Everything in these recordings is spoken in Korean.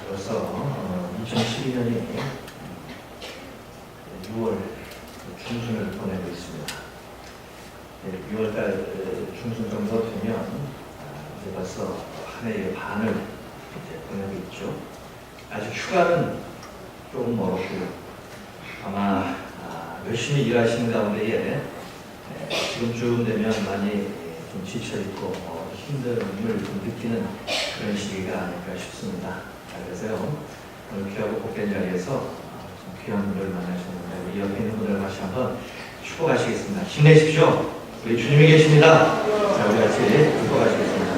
벌써 2012년이 6월 중순을 보내고 있습니다. 6월달 중순 정도 되면 이제 벌써 한 해의 반을 이제 보내고 있죠. 아직 휴가는 조금 멀었고요. 아마 열심히 일하시는 가운데에 지금쯤 되면 많이 좀 지쳐있고 힘듦을 좀 느끼는 그런 시기가 아닐까 싶습니다. 그래서요, 오늘 귀하고 복된 자리에서 좀 귀한 분들 만나셨는데 우리 옆에 있는 분들 다시 한번 축복하시겠습니다. 힘내십시오. 우리 주님이 계십니다. 자, 우리 같이 축복하시겠습니다.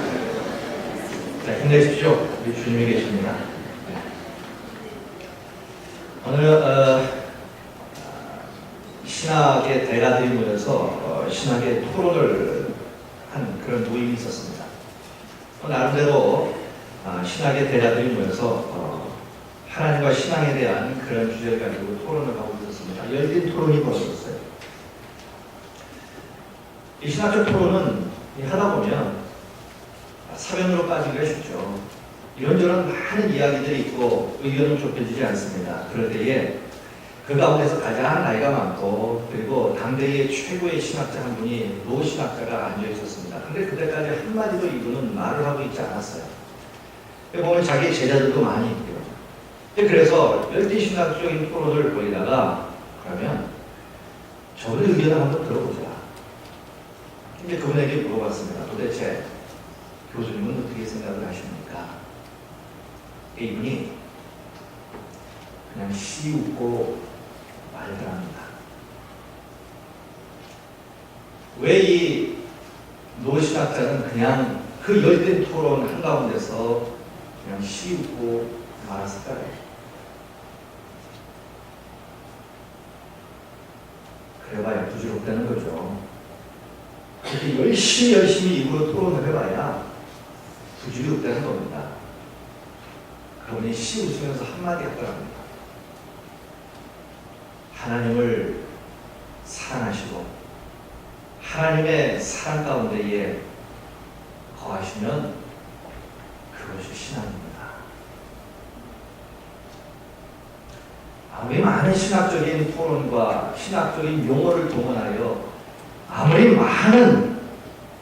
자, 힘내십시오. 우리 주님이 계십니다. 오늘 신학의 대가들이 모여서 신학의 토론을 한 그런 모임이 있었습니다. 나름대로 신학의 대가들이 모여서 하나님과 신앙에 대한 그런 주제를 가지고 토론을 하고 있었습니다. 열띤 토론이 벌어졌어요. 이 신학적 토론은 하다 보면 사변으로 빠지기가 쉽죠. 이런저런 많은 이야기들이 있고 의견은 좁혀지지 않습니다. 그럴 때에 그 가운데서 가장 나이가 많고 그리고 당대의 최고의 신학자 한 분이 노 신학자가 앉아 있었습니다. 그런데 그때까지 한마디도 이분은 말을 하고 있지 않았어요. 보면 자기 제자들도 많이 있고요. 그래서 열띤 신학적인 토론을 벌이다가 그러면 저분의 의견을 한번 들어보자. 이제 그분에게 물어봤습니다. 도대체 교수님은 어떻게 생각을 하십니까? 이분이 그냥 시웃고 말들 합니다. 왜 이 노신학자는 그냥 그 열띤 토론 한가운데서 그냥 시웃고 말았을까요? 그래봐야 부질없다는 거죠. 그렇게 열심히 입으로 토론을 해봐야 부질이 없다는 겁니다. 그분이 시웃으면서 한마디 하더랍니다. 하나님을 사랑하시고 하나님의 사랑 가운데에 거하시면 그것이 신앙입니다. 아무리 많은 신학적인 토론과 신학적인 용어를 동원하여 아무리 많은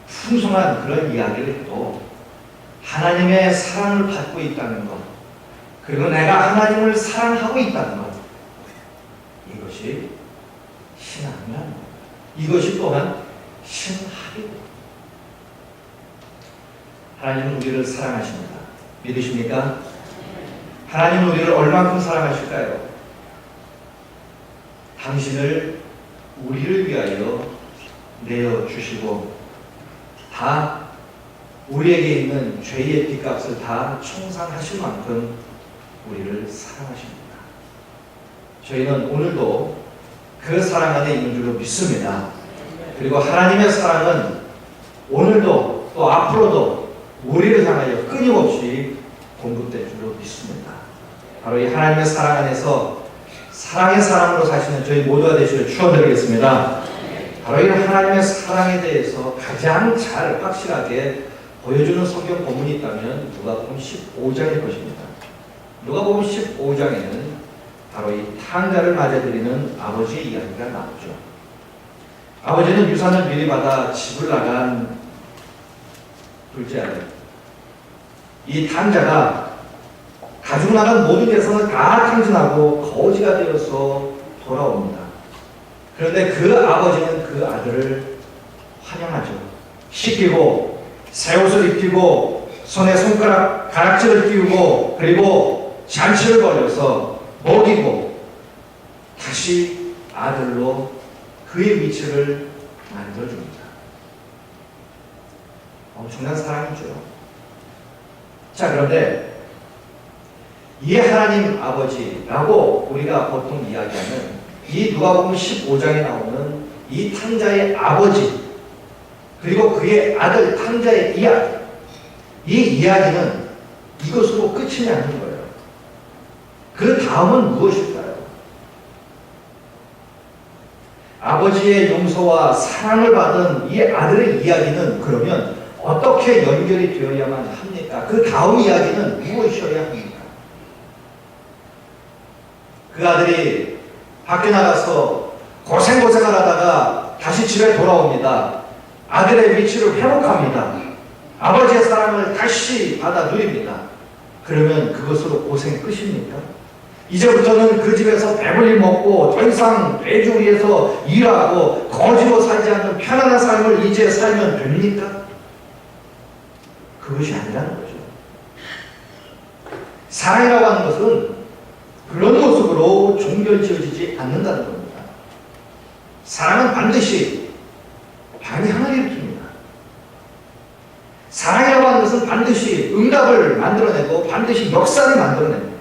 풍성한 그런 이야기를 해도 하나님의 사랑을 받고 있다는 것, 그리고 내가 하나님을 사랑하고 있다는 것, 이것이 신앙이란 이것이 또한 신학이고 하나님은 우리를 사랑하십니다. 믿으십니까? 하나님은 우리를 얼만큼 사랑하실까요? 당신을 우리를 위하여 내어주시고 다 우리에게 있는 죄의 빚값을 다 청산하실 만큼 우리를 사랑하십니다. 저희는 오늘도 그 사랑 안에 있는 줄로 믿습니다. 그리고 하나님의 사랑은 오늘도 또 앞으로도 우리를 향하여 끊임없이 공급될 줄로 믿습니다. 바로 이 하나님의 사랑 안에서 사랑의 사람으로 사시는 저희 모두가 되시길 축원드리겠습니다. 바로 이 하나님의 사랑에 대해서 가장 잘 확실하게 보여주는 성경 본문이 있다면 누가복음 15장일 것입니다. 누가복음 15장에는 바로 이 탕자를 맞아들이는 아버지의 이야기가 나오죠. 아버지는 유산을 미리 받아 집을 나간 둘째 아들. 이 탕자가 가지고 나간 모든 재산을 다 탕진하고 거지가 되어서 돌아옵니다. 그런데 그 아버지는 그 아들을 환영하죠. 씻기고 새 옷을 입히고 손에 손가락 가락지를 띄우고 그리고 잔치를 벌여서 먹이고 다시 아들로 그의 위치를 만들어줍니다. 엄청난 사랑이죠. 자, 그런데 이 하나님 아버지라고 우리가 보통 이야기하는 이 누가복음 15장에 나오는 이 탕자의 아버지 그리고 그의 아들 탕자의 이야기, 이 이야기는 이것으로 끝이 나는 거예요. 그 다음은 무엇일까요? 아버지의 용서와 사랑을 받은 이 아들의 이야기는 그러면 어떻게 연결이 되어야만 합니까? 그 다음 이야기는 무엇이어야 합니까? 그 아들이 밖에 나가서 고생을 하다가 다시 집에 돌아옵니다. 아들의 위치를 회복합니다. 아버지의 사랑을 다시 받아 누립니다. 그러면 그것으로 고생 끝입니까? 이제부터는 그 집에서 배불리 먹고 더 이상 돼지 위해서 일하고 거지로 살지 않는 편안한 삶을 이제 살면 됩니까? 그것이 아니라는 거죠. 사랑이라고 하는 것은 그런 모습으로 종결지어지지 않는다는 겁니다. 사랑은 반드시 반향을 일으킵니다. 사랑이라고 하는 것은 반드시 응답을 만들어내고 반드시 역사를 만들어냅니다.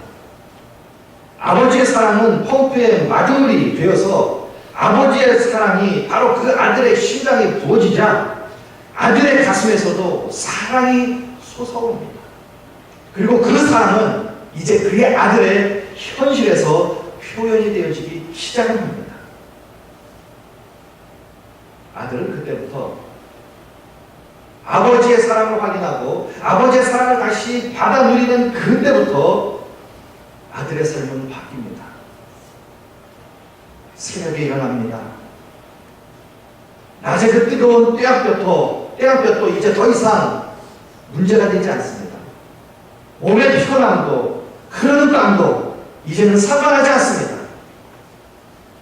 아버지의 사랑은 펌프의 마중물이 되어서 아버지의 사랑이 바로 그 아들의 심장에 부어지자 아들의 가슴에서도 사랑이 솟아옵니다. 그리고 그 사랑은 이제 그의 아들의 현실에서 표현이 되어지기 시작을 합니다. 아들은 그때부터 아버지의 사랑을 확인하고 아버지의 사랑을 다시 받아 누리는 그때부터 아들의 삶은 바뀝니다. 새벽에 일어납니다. 낮에 그 뜨거운 떼약볕도 이제 더 이상 문제가 되지 않습니다. 몸의 피곤함도 흐르는 땀도 이제는 상관하지 않습니다.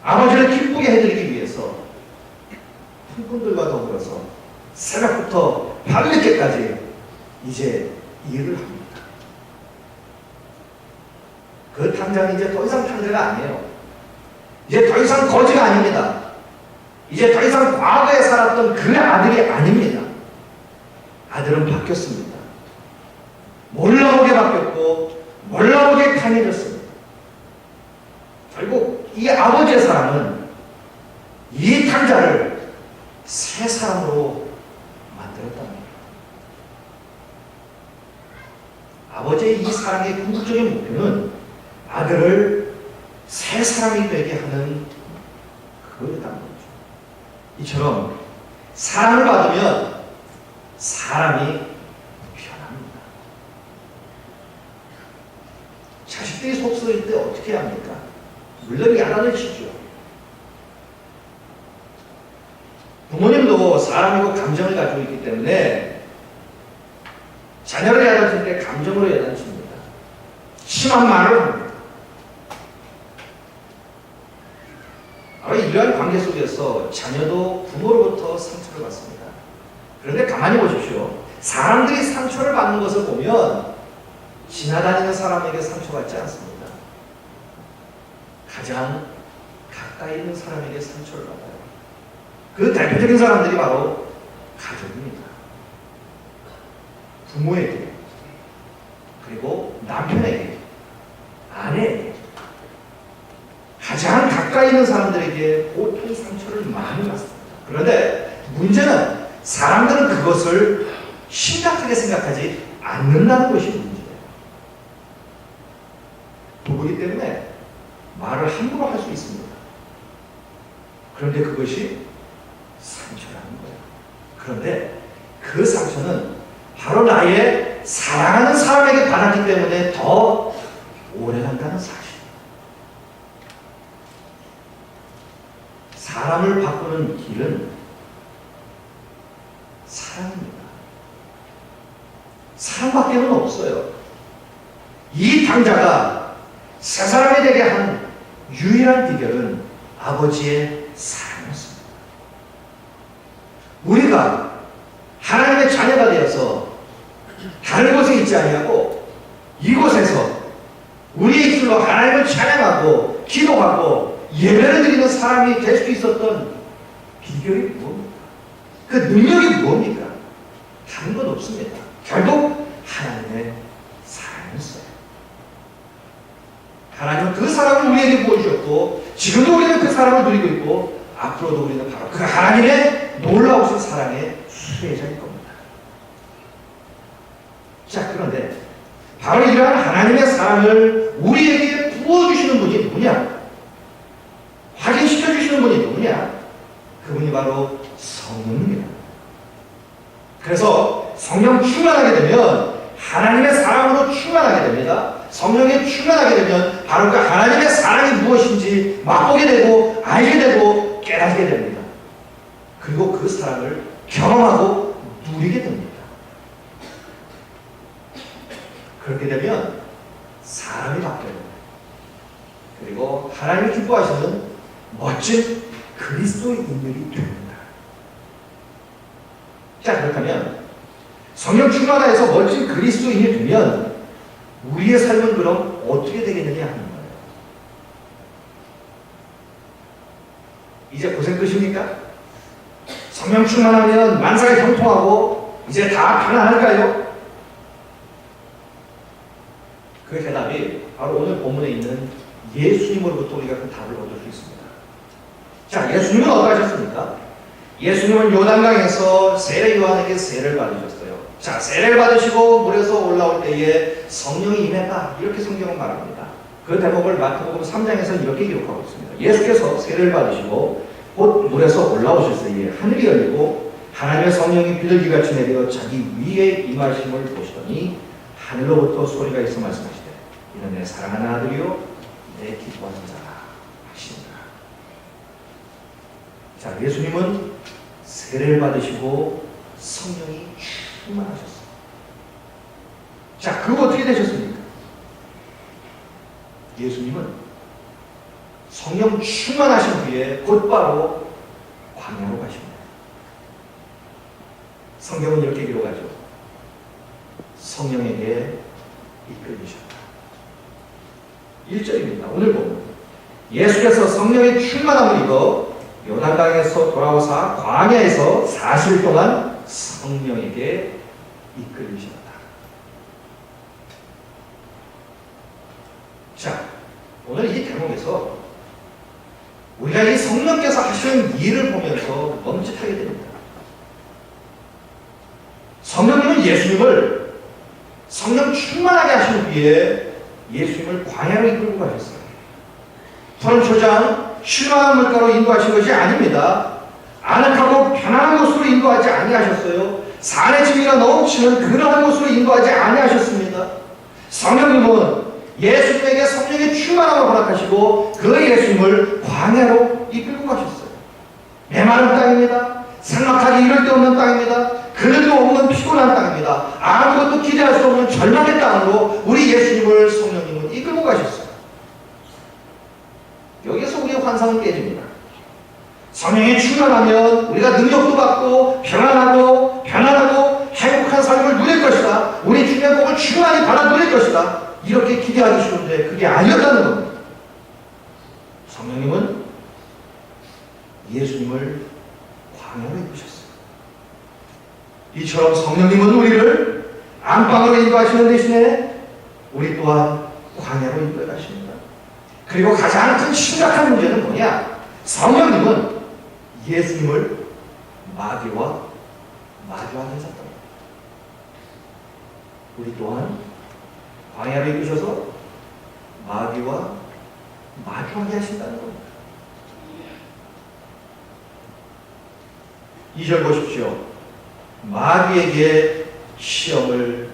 아버지를 기쁘게 해드리기 위해서 품꾼들과 더불어서 새벽부터 밤늦게까지 이제 일을 합니다. 그 탕자는 이제 더 이상 탕자가 아니에요. 이제 더 이상 거지가 아닙니다. 이제 더 이상 과거에 살았던 그 아들이 아닙니다. 아들은 바뀌었습니다. 몰라보게 바뀌었고 몰라보게 강해졌습니다. 결국 이 아버지의 사랑은 이 탕자를 새 사람으로 만들었답니다. 아버지의 이 사랑의 궁극적인 목표는 아들을 새 사람이 되게 하는 그거였다는 거죠. 이처럼 사랑을 받으면 사람이 변합니다. 자식들이 속쓰릴 때 어떻게 해야 합니까? 물론 야단을 치죠. 부모님도 사람이고 감정을 가지고 있기 때문에 자녀를 야단칠 때 감정으로 야단칩니다. 심한 말을 합니다. 이러한 관계 속에서 자녀도 부모로부터 상처를 받습니다. 그런데 가만히 보십시오. 사람들이 상처를 받는 것을 보면 지나다니는 사람에게 상처받지 않습니다. 가장 가까이 있는 사람에게 상처를 받아요. 그 대표적인 사람들이 바로 가족입니다. 부모에게, 그리고 남편에게, 아내에게, 가장 가까이 있는 사람들에게 보통 상처를 많이 받습니다. 그런데 문제는 사람들은 그것을 심각하게 생각하지 않는다는 것이 문제예요. 부부이기 때문에 말을 함부로 할 수 있습니다. 그런데 그것이 상처라는 거예요. 그런데 그 상처는 바로 나의 사랑하는 사람에게 받았기 때문에 더 오래간다는 사실. 사람을 바꾸는 길은 사랑입니다. 사랑밖에는 없어요. 이 탕자가 새 사람이 되게 한 유일한 비결은 아버지의 사랑이었습니다. 우리가 하나님의 자녀가 되어서 다른 곳에 있지 아니하고 이곳에서 우리의 입술로 하나님을 찬양하고 기도하고 예배를 드리는 사람이 될 수 있었던 비결이 무엇입니까? 그 능력이 무엇입니까? 다른 건 없습니다. 결국 하나님의 사랑이었어요. 하나님은 그 사랑을 우리에게 보여주셨고 지금도 우리는 그 사랑을 누리고 있고 앞으로도 우리는 바로 그 하나님의 놀라우신 사랑의 수혜자일 겁니다. 자, 그런데 바로 이러한 하나님의 사랑을 우리에게 부어주시는 분이 누구냐? 확인시켜주시는 분이 누구냐? 그분이 바로 성령입니다. 그래서 성령 충만하게 되면 하나님의 사랑으로 성령으로 충만하게 됩니다. 성령에 충만하게 되면 바로 그 하나님의 사랑이 무엇인지 맛보게 되고 알게 되고 깨닫게 됩니다. 그리고 그 사랑을 경험하고 누리게 됩니다. 그렇게 되면 사람이 바뀌어요. 그리고 하나님이 기뻐하시는 멋진 그리스도인들이 됩니다. 자, 그렇다면 성령 충만하 해서 멋진 그리스도인이 되면 우리의 삶은 그럼 어떻게 되겠느냐 하는 거예요. 이제 고생 끝입니까? 성령 충만하면 만사가 형통하고 이제 다 편안할까요? 그 대답이 바로 오늘 본문에 있는 예수님으로부터 우리가 그 답을 얻을 수 있습니다. 자, 예수님은 어떠하셨습니까? 예수님은 요단강에서 세례 요한에게 세례를 받으셨어요. 자, 세례를 받으시고 물에서 올라올 때에 성령이 임했다. 이렇게 성경은 말합니다. 그 대목을 마태복음 3장에서 이렇게 기록하고 있습니다. 예수께서 세례를 받으시고 곧 물에서 올라오실 때에 하늘이 열리고 하나님의 성령이 비둘기같이 내려 자기 위에 임하심을 보시더니 하늘로부터 소리가 있어 말씀하시되 이는 내 사랑하는 아들이요 내 기뻐하는 자라 하시니라. 자, 예수님은 세례를 받으시고 성령이 충만하셨어요. 자, 그거 어떻게 되셨습니까? 예수님은 성령 충만하신 후에 곧바로 광야로 가십니다. 성경은 이렇게 기록하죠. 성령에게 이끌리셨다. 1절입니다. 오늘 보면 예수께서 성령의 충만함을 입어 요단강에서 돌아오사 광야에서 40일 동안 성령에게 이끌리셨다. 자, 오늘 이 대목에서 우리가 이 성령께서 하시는 일을 보면서 멈칫하게 됩니다. 성령님은 예수님을 성령 충만하게 하신 후에 예수님을 광야로 이끌고 가셨어요. 푸른 초장, 신화한 물가로 인도하신 것이 아닙니다. 아늑하고 편안한 곳으로 인도하지 아니하셨어요. 산의 지미가 넘치는 그러한 곳으로 인도하지 아니하셨습니다. 성령님은 예수님에게 성령의 충만함을 허락하시고 그 예수님을 광야로 이끌고 가셨어요. 메마른 땅입니다. 삭막하기 이를 데 없는 땅입니다. 그늘도 없는 피곤한 땅입니다. 아무것도 기대할 수 없는 절망의 땅으로 우리 예수님을 성령님은 이끌고 가셨어요. 여기서 우리의 환상은 깨집니다. 성령이 충만하면 우리가 능력도 받고 평안하고 편안하고 행복한 삶을 누릴 것이다. 우리 주님의 복을 충만히 받아 누릴 것이다. 이렇게 기대하기 쉬운데 그게 아니었다는 겁니다. 성령님은 예수님을 광야로 이끄셨어요. 이처럼 성령님은 우리를 안방으로 인도하시는 대신에 우리 또한 광야로 인도하십니다. 그리고 가장 큰 심각한 문제는 뭐냐? 성령님은 예수님을 마귀와 마주하게 하셨다. 우리 또한 광야로 이끄셔서 마귀와 마주하게 하신다는 겁니다. 2절 보십시오. 마귀에게 시험을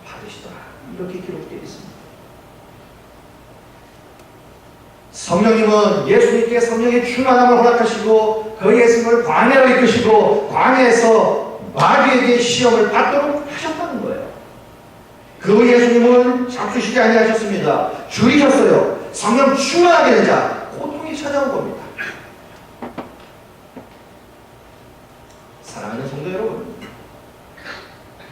받으시더라. 이렇게 기록되어 있습니다. 성령님은 예수님께 성령의 충만함을 허락하시고 그 예수님을 광야로 이끄시고 광야에서 마귀에게 시험을 받도록 하셨다는 거예요. 그 예수님은 잡수시지 아니하셨습니다. 줄이셨어요. 성령 충만하게 되자 고통이 찾아온 겁니다. 사랑하는 성도 여러분,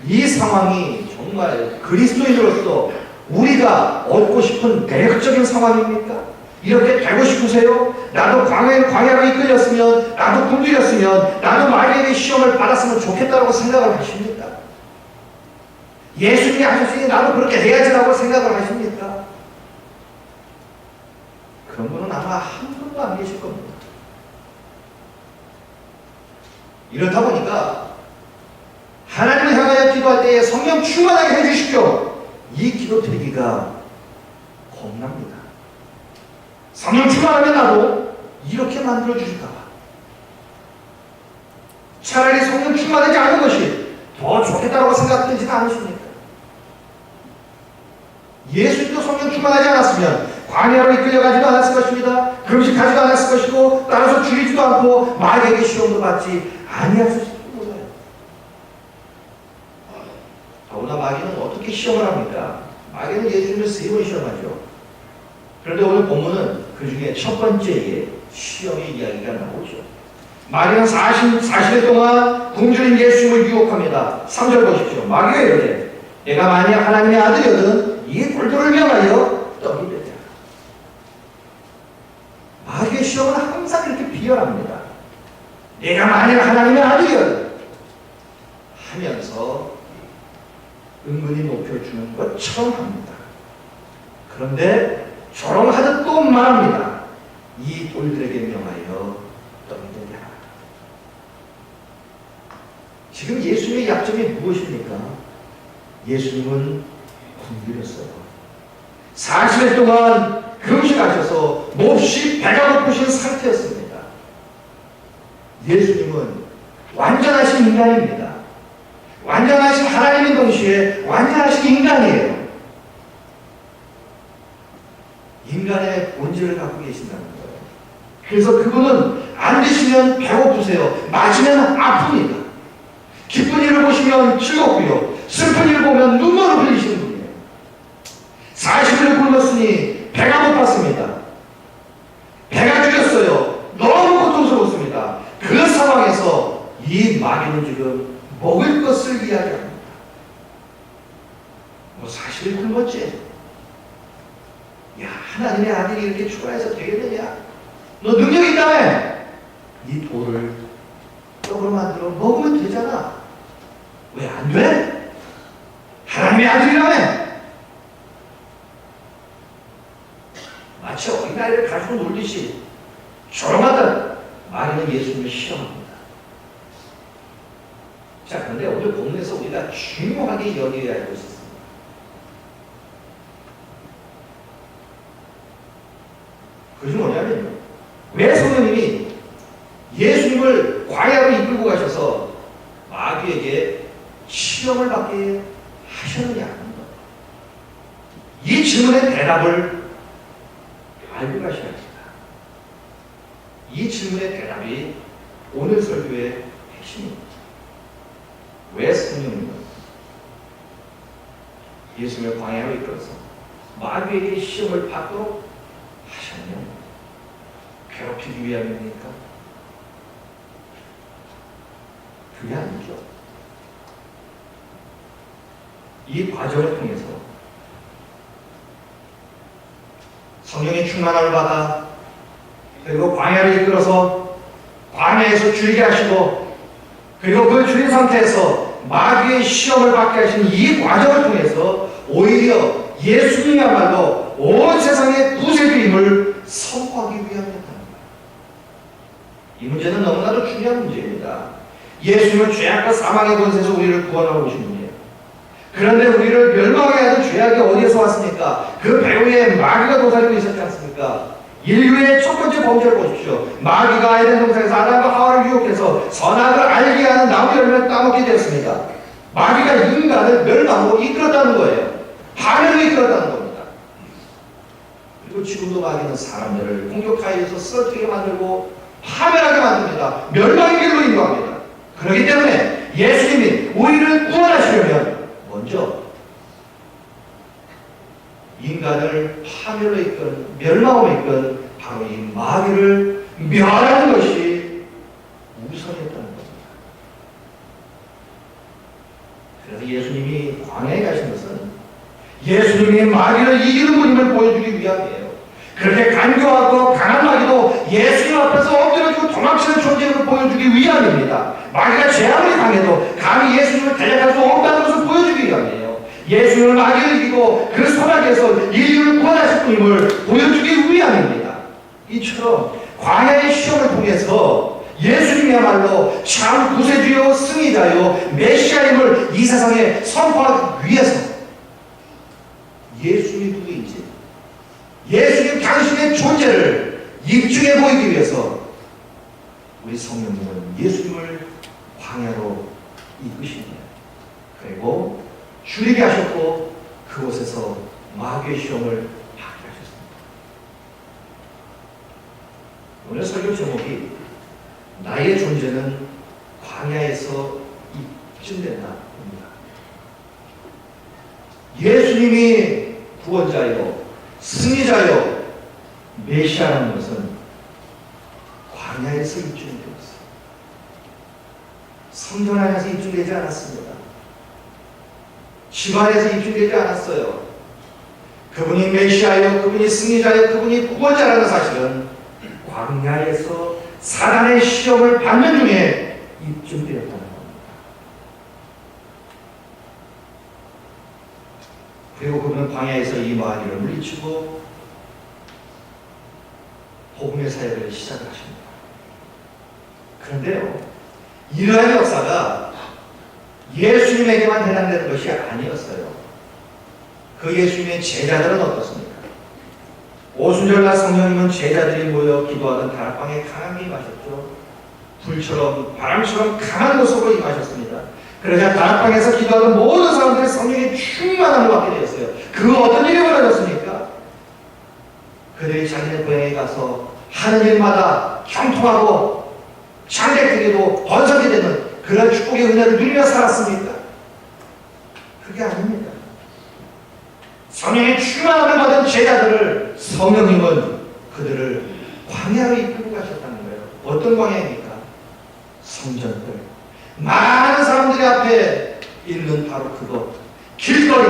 이 상황이 정말 그리스도인으로서 우리가 얻고 싶은 매력적인 상황입니까? 이렇게 되고 싶으세요? 나도 광야로 이끌렸으면, 나도 굶주렸으면, 나도 마귀에게 시험을 받았으면 좋겠다고 생각을 하십니까? 예수님이 하셨으니 나도 그렇게 해야지라고 생각을 하십니까? 그런 분은 아마 한 분도 안 계실 겁니다. 이렇다 보니까 하나님을 향하여 기도할 때에 성령 충만하게 해주십시오. 이 기도 드리기가 겁납니다. 성령 충만하면 나도 이렇게 만들어 주실까 봐. 차라리 성령 충만하지 않은 것이 더 좋겠다고 생각되지는 않으십니까? 예수님도 성령 충만하지 않았으면 광야로 이끌려가지도 않았을 것입니다. 금식하지도 않았을 것이고 따라서 줄이지도 않고 마귀에게 시험도 받지 아니었을지도 몰라요. 더구나 마귀는 어떻게 시험을 합니까? 마귀는 예수님을 3번 시험하죠. 그런데 오늘 본문은 그 중에 첫 번째의 시험의 이야기가 나오죠. 마귀는 40일 동안 굶주린 예수님을 유혹합니다. 3절 보십시오. 마귀가 이르되 내가 만약 하나님의 아들이거든 이 돌들을 명하여 떡이 되리라. 마귀의 시험은 항상 이렇게 비열합니다. 내가 만약 하나님의 아들이거든 하면서 은근히 높여주는 것처럼 합니다. 그런데 조롱하듯 또 말합니다. 이 돌들에게 명하여 떡이 되리라. 지금 예수님의 약점이 무엇입니까? 예수님은 굶주렸어요. 40일 동안 금식하셔서 몹시 배가 고프신 상태였습니다. 예수님은 완전하신 인간입니다. 완전하신 하나님인 동시에 완전하신 인간이에요. 인간의 본질을 갖고 계신다는 거예요. 그래서 그분은 안 드시면 배고프세요. 마시면 아픕니다. 기쁜 일을 보시면 즐겁고요. 슬픈 일을 보면 눈물을 흘리시는 분이에요. 40일을 굶었으니 배가 고팠습니다. 배가 죽였어요. 너무 고통스러웠습니다. 그 상황에서 이 마귀는 지금 먹을 것을 이야기합니다. 뭐 40일 굶었지? 야, 하나님의 아들이 이렇게 초라해서 되겠느냐? 너 능력 있다며? 이 돌을 떡으로 만들어 먹으면 되잖아. 왜 안 돼? 하나님의 아들이라며? 마치 어린아이를 가지고 놀듯이 조롱하던 마귀는 예수님을 시험합니다. 자, 그런데 오늘 본문에서 우리가 중요하게 여겨야 할 것이 있습니다. 그것이 뭐냐면요. 왜 성령님이 예수님을 광야로 이끌고 가셔서 마귀에게 시험을 받게 하셨느냐 하는 것. 이 질문의 대답을 알고 가셔야 합니다. 이 질문의 대답이 오늘 설교의 핵심입니다. 왜 성령님은 예수님을 광야로 이끌어서 마귀에게 시험을 받도록 하셨냐? 괴롭히기 위함입니까? 그게 아니죠. 이 과정을 통해서 성령의 충만함을 받아 그리고 광야를 이끌어서 광야에서 줄게 하시고 그리고 그 줄인 상태에서 마귀의 시험을 받게 하신 이 과정을 통해서 오히려 예수님이야말로 온 세상의 구세주임을 선포하기 위함이었다는 거예요. 이 문제는 너무나도 중요한 문제입니다. 예수님은 죄악과 사망의 권세에서 우리를 구원하고 오신 분이에요. 그런데 우리를 멸망하게 하던 죄악이 어디에서 왔습니까? 그 배후에 마귀가 도사리고 있었지 않습니까? 인류의 첫 번째 범죄를 보십시오. 마귀가 에덴 동산에서 아담과 하와를 유혹해서 선악을 알게 하는 나무 열매를 따먹게 되었습니다. 마귀가 인간을 멸망으로 이끌었다는 거예요. 파멸로 이끌었다는 겁니다. 그리고 지금도 마귀는 사람들을 공격하여서 쓰러뜨리게 만들고 파멸하게 만듭니다. 멸망의 길로 인도합니다. 그렇기 때문에 예수님이 우리를 구원하시려면 먼저 인간을 파멸로 이끈, 멸망으로 이끈 바로 이 마귀를 멸하는 것이 우선이었다는 겁니다. 그래서 예수님이 광야에 가신 것은 예수님이 마귀를 이기는 분임을 보여주기 위함이에요. 그렇게 간교하고 강한 마귀도 예수님 앞에서 엎드려주고 도망치는 존재를 보여주기 위함입니다. 마귀가 제 아무리 강해도 감히 예수님을 대적할 수 없다는 것을 보여주기 위함이에요. 예수님을 마귀를 이기고 그 소나기에서 인류를 구원하실 분임을 보여주기 위함입니다. 이처럼 광야의 시험을 통해서 예수님이야말로 참 구세주요 승리자요 메시아임을 이 세상에 선포하기 위해서 예수님이 누구인지 예수님 당신의 존재를 입증해 보이기 위해서 우리 성령님은 예수님을 광야로 이끄십니다. 그리고 줄이게 하셨고 그곳에서 마귀의 시험을 받게 하셨습니다. 오늘 설교 제목이 나의 존재는 광야에서 입증된다. 예수님이 구원자요, 승리자요, 메시아라는 것은 광야에서 입증되었어요. 성전 안에서 입증되지 않았습니다. 집안에서 입증되지 않았어요. 그분이 메시아요, 그분이 승리자요, 그분이 구원자라는 사실은 광야에서 사단의 시험을 받는 중에 입증되었다는 겁니다. 그리고 그분은 광야에서 이 마귀를 물리치고 복음의 사역을 시작을 하십니다. 그런데요, 이러한 역사가 예수님에게만 해당되는 것이 아니었어요. 그 예수님의 제자들은 어떻습니까? 오순절날 성령님은 제자들이 모여 기도하던 다락방에 강하게 임하셨죠. 불처럼 바람처럼 강한 모습으로 임하셨습니다. 그러자 다락방에서 기도하던 모든 사람들이 성령의 충만함을 받게 되었어요. 그 어떤 일이 벌어졌습니까? 그들이 자기네 고향에 가서 하는 일마다 형통하고 장대되게도 번성이 되는 그런 축복의 은혜를 누리며 살았습니까? 그게 아닙니다. 성령의 충만함을 받은 제자들을 성령님은 그들을 광야로 이끌고 가셨다는 거예요. 어떤 광야입니까? 성전들. 많은 사람들이 앞에 있는 바로 그곳, 길거리,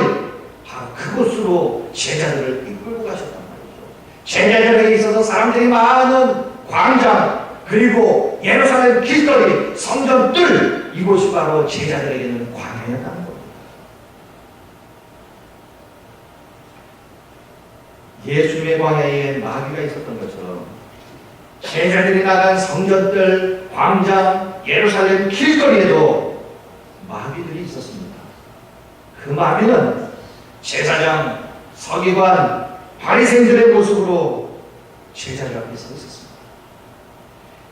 바로 그곳으로 제자들을 이끌고 가셨단 말이죠. 제자들에게 있어서 사람들이 많은 광장, 그리고 예루살렘 길거리, 성전들, 이곳이 바로 제자들에게는 광야였다는 겁니다. 예수님의 광야에 마귀가 있었던 것처럼 제자들이 나간 성전들, 광장, 예루살렘 길거리에도 마귀들이 있었습니다. 그 마귀는 제사장, 서기관, 바리새인들의 모습으로 제자들 앞에 서 있었습니다.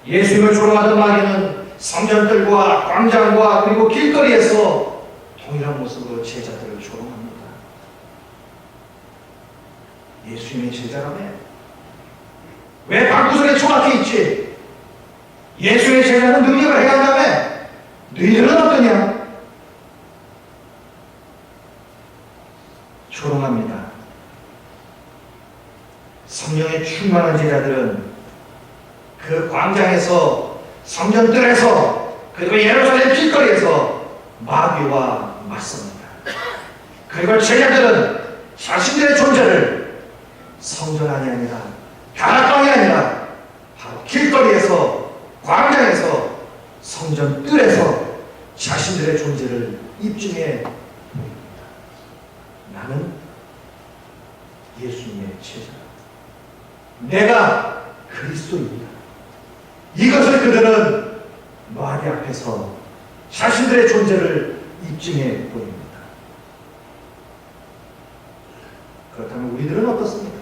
예수님을 조롱하던 마귀는 성전들과 광장과 그리고 길거리에서 동일한 모습으로 제자들을 조롱합니다. 예수님의 제자라며? 왜 방구석에 처박혀 있지? 예수의 제자는 능력을 행한다며? 너희들은 어떠냐? 조롱합니다. 성령의 충만한 제자들은 그 광장에서, 성전들에서, 그리고 예루살렘 길거리에서 마귀와 맞섭니다. 그리고 제자들은 자신들의 존재를 성전 안이 아니라, 다락방이 아니라 바로 길거리에서, 광장에서, 성전들에서 자신들의 존재를 입증해 보입니다. 나는 예수님의 제자다. 내가 그리스도입니다. 이것을 그들은 마귀 앞에서 자신들의 존재를 입증해 보입니다. 그렇다면 우리들은 어떻습니까?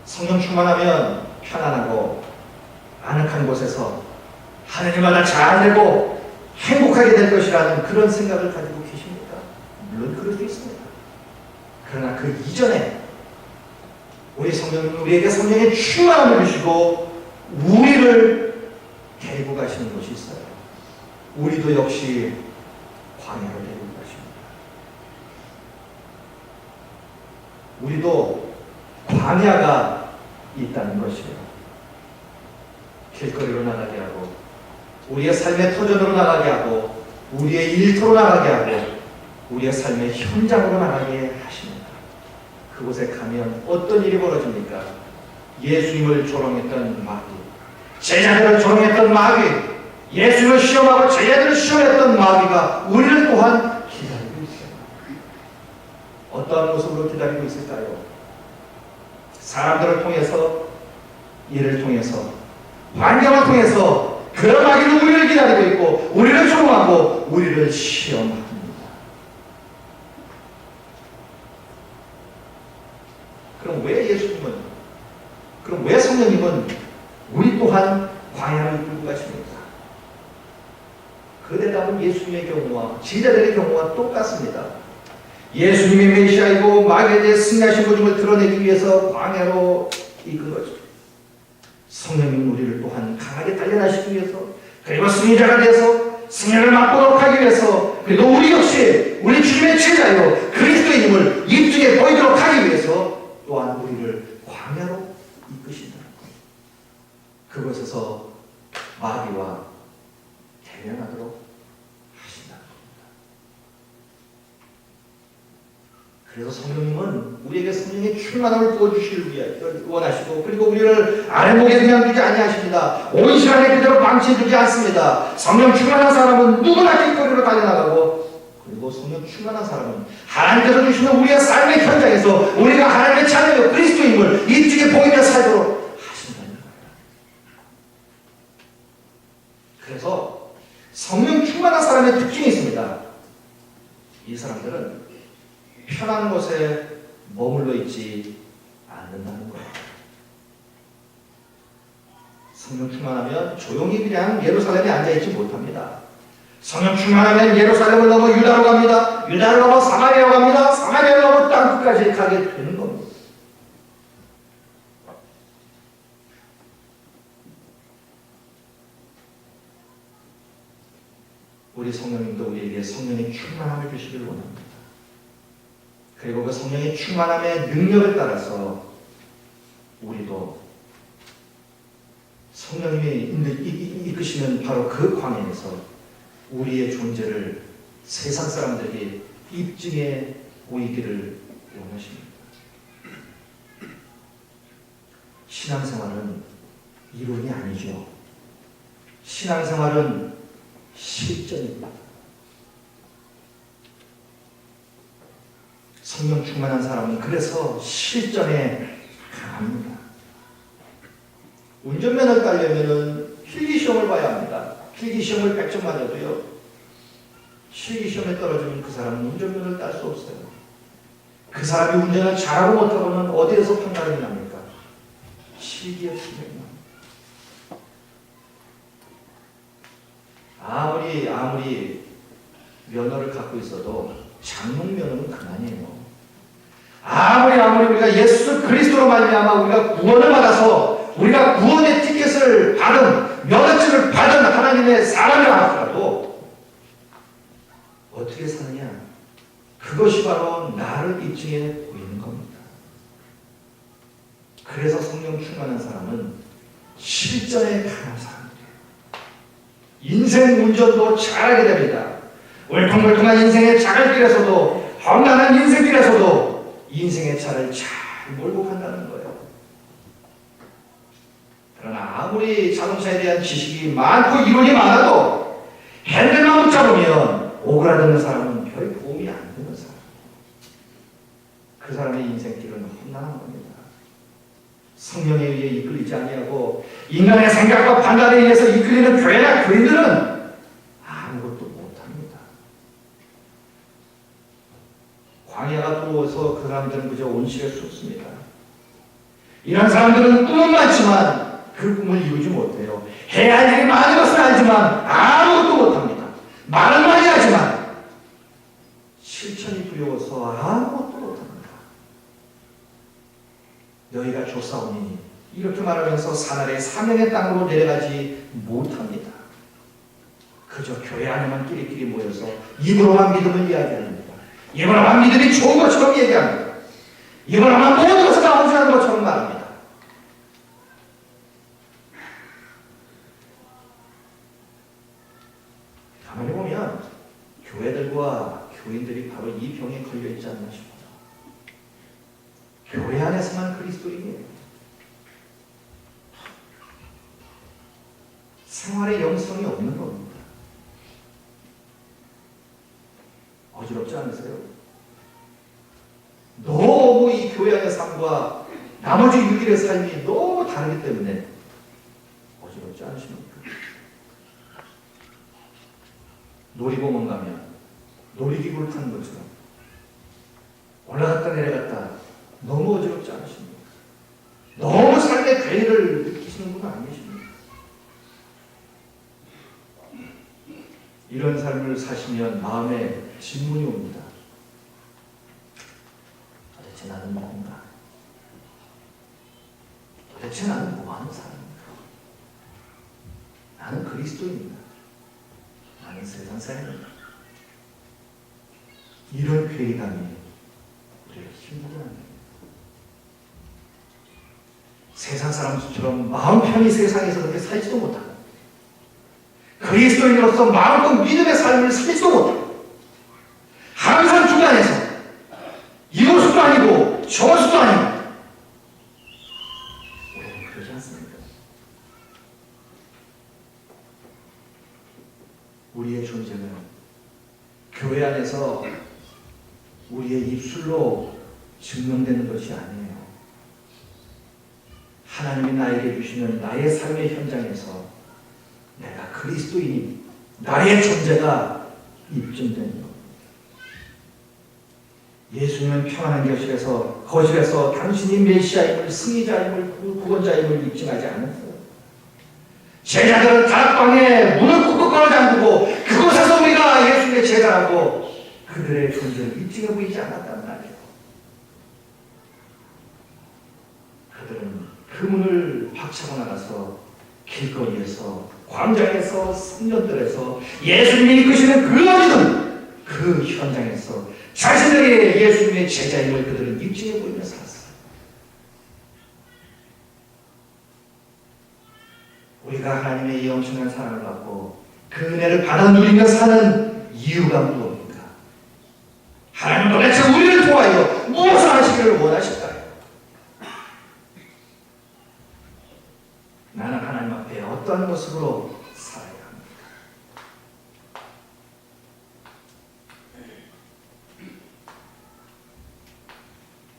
성령 충만하면 편안하고 아늑한 곳에서 하느님마다 잘 되고 행복하게 될 것이라는 그런 생각을 가지고 계십니까? 물론 그럴 수 있습니다. 그러나 그 이전에 우리 성령님은 우리에게 성령의 충만함을 주시고 우리를 데리고 가시는 곳이 있어요. 우리도 역시 광야로 데리고 가십니다. 우리도 광야가 있다는 것이에요. 길거리로 나가게 하고, 우리의 삶의 터전으로 나가게 하고, 우리의 일터로 나가게 하고, 우리의 삶의 현장으로 나가게 하십니다. 그곳에 가면 어떤 일이 벌어집니까? 예수님을 조롱했던 마귀, 제자들을 조롱했던 마귀, 예수님을 시험하고 제자들을 시험했던 마귀가 우리를 또한 기다리고 있어요. 어떠한 모습으로 기다리고 있을까요? 사람들을 통해서, 일을 통해서, 환경을 통해서 그런 마귀는 우리를 기다리고 있고 우리를 조롱하고 우리를 시험합니다. 그럼 왜 성령님은 우리 또한 광야를 이끌고 가십니까? 그 대답은 예수님의 경우와 제자들의 경우와 똑같습니다. 예수님이 메시아이고 마귀에 대해 승리하신 분임을 드러내기 위해서 광야로 이끈 거죠. 성령님 우리를 또한 강하게 단련하시기 위해서, 그리고 승리자가 되어서 승리를 맛보도록 하기 위해서, 그리고 우리 역시 우리 주님의 제자요 그리스도인임을 입증해 보이도록 하기 위해서 또한 우리를 광야로 이끄신다는 것. 그곳에서 마귀와 대면하도록 하신다는 겁니다. 그래서 성령님은 우리에게 성령의 충만함을 부어주시길 위해 원하시고, 그리고 우리를 아래목에 그냥 두지 아니하십니다. 온 시간에 그대로 방치해두지 않습니다. 성령 충만한 사람은 누구나 길거리로 달려나가고, 그리고 성령 충만한 사람은 하나님께서 주시는 우리의 삶의 현장에서 우리가 하나님의 자녀요 그리스도임을 입증해 보이며 살도록 하신다는 거예요. 그래서 성령 충만한 사람의 특징이 있습니다. 이 사람들은 편한 곳에 머물러 있지 않는다는 거예요. 성령 충만하면 조용히 그냥 예루살렘에 앉아있지 못합니다. 성령 충만하면 예루살렘을 넘어 유다로 갑니다. 유다를 넘어 사마리아로 갑니다. 사마리아를 넘어 땅끝까지 가게 되는 겁니다. 우리 성령님도 우리에게 성령의 충만함을 주시길 원합니다. 그리고 그 성령의 충만함의 능력을 따라서 우리도 성령님이 이끄시는 바로 그 광야에서 우리의 존재를 세상 사람들에게 입증해 보이기를 원하십니다. 신앙생활은 이론이 아니죠. 신앙생활은 실전입니다. 성령 충만한 사람은 그래서 실전에 강합니다. 운전면허를 따려면 필기시험을 봐야 합니다. 필기시험을 100점 맞아도요, 실기시험에 떨어지면 그 사람은 운전면허를 딸 수 없어요. 그 사람이 운전을 잘하고 못하고는 어디에서 판단이 납니까? 실기에 틀립니다. 아무리 면허를 갖고 있어도 장롱 면허는 그만이에요. 아무리 우리가 예수 그리스도로 말미암아 우리가 구원을 받아서 우리가 구원의 티켓을 받은 면허증을 받은 하나님의 사람이라 하더라도 어떻게 사느냐? 그것이 바로 나를 입증해 보이는 겁니다. 그래서 성령 충만한 사람은 실전에 강한 사람이에요. 인생 운전도 잘하게 됩니다. 울퉁불퉁한 인생의 자갈길에서도, 험난한 인생길에서도 인생의 차를 잘 몰고 간다는 거예요. 그러나 아무리 자동차에 대한 지식이 많고 이론이 많아도 핸들만 붙잡으면 오그라드는 사람은 별 도움이 안 되는 사람. 그 사람의 인생길은 험난한 겁니다. 성령에 의해 이끌리지 아니하고 인간의 생각과 판단에 의해서 이끌리는 교회나 교인들은 아무것도 못합니다. 광야가 두어서 그 사람들은 그저 온실에 쏟습니다. 이런 사람들은 꿈은 많지만 그 꿈을 이루지 못해요. 해야 할 일이 많은 것은 알지만 아무것도 못합니다. 말은 많이 하지만 실천이 두려워서 아무것도 못합니다. 너희가 조사오니 이렇게 말하면서 사나리의 사명의 땅으로 내려가지 못합니다. 그저 교회 안에만 끼리끼리 모여서 입으로만 믿음을 이야기합니다. 입으로만 믿음이 좋은 것처럼 얘기합니다. 입으로만 모든 것을 다 온전한 것처럼 말합니다. 가만히 보면 교회들과 교인들이 바로 이 병에 걸려있지 않나 싶어요. 교회 안에서만 그리스도인이에요. 생활의 영성이 없는 겁니다. 어지럽지 않으세요? 너무 이 교회 안의 삶과 나머지 6일의 삶이 너무 다르기 때문에 어지럽지 않으십니까? 놀이공원 가면 놀이기구를 타는 것처럼 올라갔다 내려갔다 너무 어지럽지 않으십니까? 너무 삶의 괴리를 느끼시는 분 아니십니까? 이런 삶을 사시면 마음에 진문이 옵니다. 나는 누군가? 도대체 나는 뭐하는 사람인가? 나는 그리스도인가? 나는 세상 사람인가? 이런 괴리감이 우리를 힘들게 합니다. 세상 사람들처럼 마음 편히 세상에서 그렇게 살지도 못하고 그리스도인으로서 마음껏 믿음의 삶을 살지도 못하고 항상 중간에서 이곳도 아니고 저곳도 아니고 우리는 그러지 않습니까? 우리의 존재는 교회 안에서 우리의 입술로 증명되는 것이 아니에요. 하나님이 나에게 주시는 나의 삶의 현장에서 내가 그리스도인이 나의 존재가 입증되는 것. 예수님은 평안한 거실에서 당신이 메시아임을, 승리자임을, 구원자임을 입증하지 않았어요. 제자들은 다락방에 문을 꾹꾹 걸어 잠그고 그곳에서 우리가 예수님의 제자라고 그들의 존재를 입증해 보이지 않았단 말이에요. 그들은 그 문을 박차고 나가서 길거리에서, 광장에서, 성전들에서 예수님이 이끄시는 그 어디든 그 현장에서 자신들의 예수님의 제자임을 그들은 입증해 보이며 살았어요. 우리가 하나님의 이 엄청난 사랑을 받고 그 은혜를 받아 누리며 사는 이유가 무엇입니까? 하나님 도대체 우리를 통하여 무엇을 하시기를 원하실까요? 나는 하나님 앞에 어떠한 모습으로 살아야 합니까?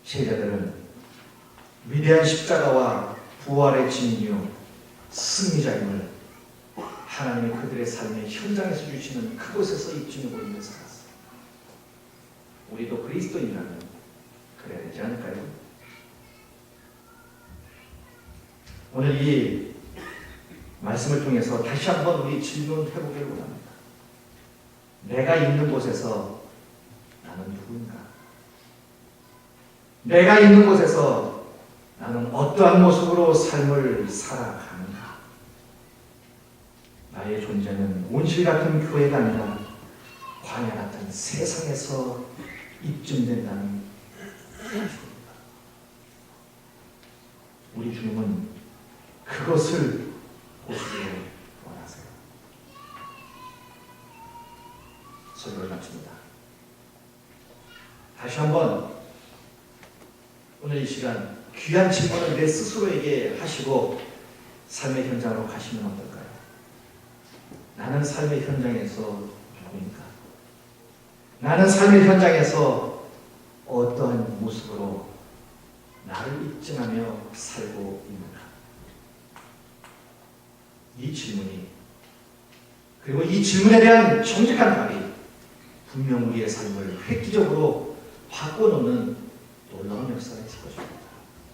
제자들은 위대한 십자가와 부활의 진유, 승리자임을 하나님이 그들의 삶의 현장에서 주시는 그곳에서 입증해 보이며 살았어요. 우리도 그리스도인이라면 그래야 되지 않을까요? 오늘 이 말씀을 통해서 다시 한번 우리 질문해 보기를 원합니다. 내가 있는 곳에서 나는 누구인가? 내가 있는 곳에서 나는 어떠한 모습으로 삶을 살아가는가? 나의 존재는 온실 같은 교회가 아니라 광야 같은 세상에서 입증된다는 것입니다. 우리 주님은 그것을 보시기를 원하세요. 설교를 마칩니다. 다시 한번 오늘 이 시간 귀한 질문을 내 스스로에게 하시고 삶의 현장으로 가시면 어떨까요? 나는 삶의 현장에서 누구인가? 나는 삶의 현장에서 어떠한 모습으로 나를 입증하며 살고 있는가? 이 질문이, 그리고 이 질문에 대한 정직한 답이 분명 우리의 삶을 획기적으로 바꿔놓는 놀라운 역사가 있을 것입니다.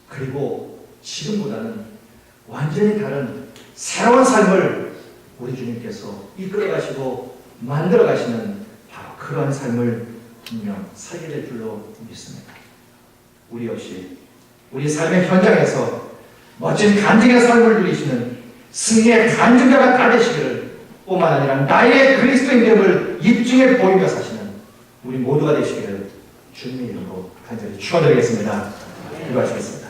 그리고 지금보다는 완전히 다른 새로운 삶을 우리 주님께서 이끌어가시고 만들어가시는 바로 그러한 삶을 분명 살게 될 줄로 믿습니다. 우리 역시 우리 삶의 현장에서 멋진 간증의 삶을 누리시는 승리의 간증자가 다 되시기를, 뿐만 아니라 나의 그리스도인됨을 입증해 보이며 사시는 우리 모두가 되시기를 주님의 이름으로 간절히 축원드리겠습니다. 기도하시겠습니다.